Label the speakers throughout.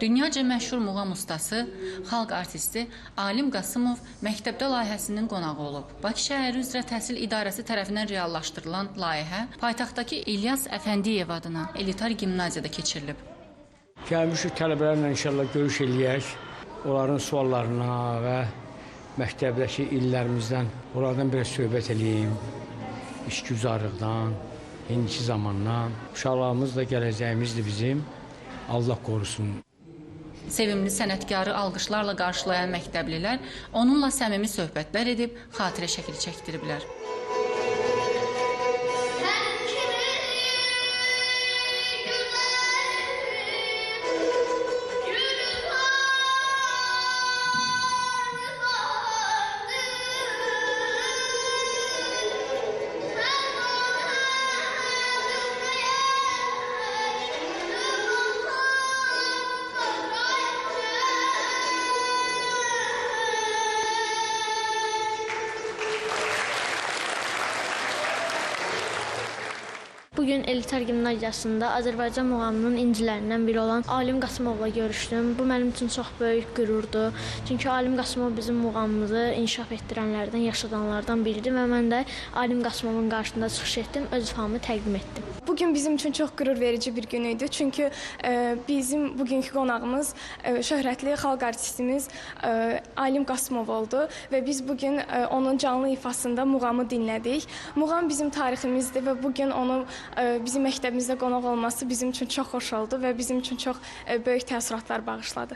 Speaker 1: Dünyaca məşhur muğam ustası, xalq artisti Alim Qasımov məktəbdə layihəsinin qonağı olub. Bakı şəhəri üzrə təhsil idarəsi tərəfindən reallaşdırılan layihə paytaxtdakı İlyas Əfəndiyev adına elitar gimnaziyada keçirilib.
Speaker 2: Gəlmişik tələbələrlə inşallah görüş eləyək, onların suallarına və məktəbdəki illərimizdən onlardan biraz söhbət eləyim, işgüzarlıqdan, indiki zamandan. Uşaqlarımız da gələcəyimizdir bizim, Allah qorusun.
Speaker 1: Sevimli sənətkarı alqışlarla qarşılayan məktəblilər onunla səmimi söhbətlər edib, xatirə şəkili çəkdiriblər.
Speaker 3: Bugün Elitar Gimnaziyasında Azərbaycan muğamının incilərindən biri olan Alim Qasımovla görüşdüm. Bu mənim üçün çox böyük qürurdur. Çünki Alim Qasımov bizim muğamımızı inkişaf etdirənlərdən, yaşadanlardan biridir və mən də Alim Qasımovun qarşısında çıxış etdim, öz ifamı təqdim etdim.
Speaker 4: Bugün bizim üçün çox qürur verici bir gün idi. Çünki bizim bugünkü qonağımız şöhrətli xalq artistimiz Alim Qasımov oldu və biz bugün onun canlı ifasında muğamı dinlədik. Muğam bizim tariximizdir və bugün onu bizim məktəbimizdə qonaq olması bizim üçün çox xoş oldu və bizim üçün çox böyük təəssüratlar bağışladı.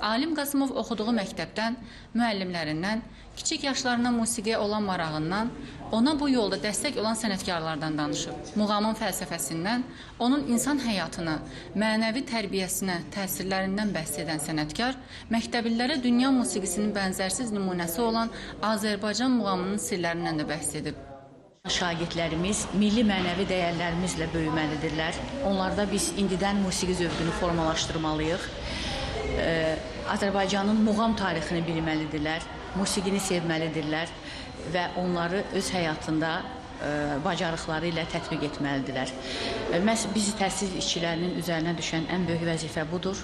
Speaker 1: Alim Qasımov oxuduğu məktəbdən, müəllimlərindən, kiçik yaşlarına musiqiyə olan marağından, ona bu yolda dəstək olan sənətkarlardan danışıb. Muğamın fəlsəfəsindən, onun insan həyatına, mənəvi tərbiyəsinə, təsirlərindən bəhs edən sənətkar, məktəblilərə dünya musiqisinin bənzərsiz nümunəsi olan Azərbaycan muğamının sirlərindən də bəhs edib.
Speaker 5: Şagirdlərimiz milli mənəvi dəyərlərimizlə böyüməlidirlər. Onlarda biz indidən musiqi zövqünü formalaşdırmalıyıq. Azərbaycanın muğam tarixini bilməlidirlər, musiqini sevməlidirlər və onları öz həyatında bacarıqları ilə tətbiq etməlidirlər. Məhz biz təhsil işçilərinin üzərinə düşən ən böyük vəzifə budur.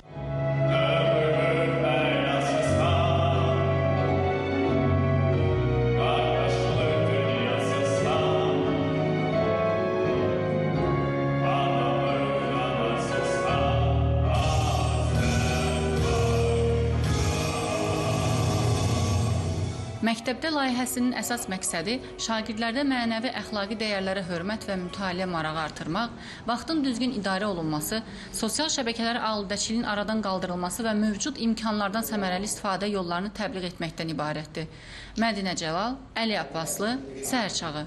Speaker 1: Məktəbdə layihəsinin əsas məqsədi şagirdlərdə mənəvi əxlaqi dəyərlərə hörmət və mütaliə marağı artırmaq, vaxtın düzgün idarə olunması, sosial şəbəkələrə aludəçiliyin aradan qaldırılması və mövcud imkanlardan səmərəli istifadə yollarını təbliğ etməkdən ibarətdir. Mədinə Cəlal, Əli Abbaslı, Səhər Çağı.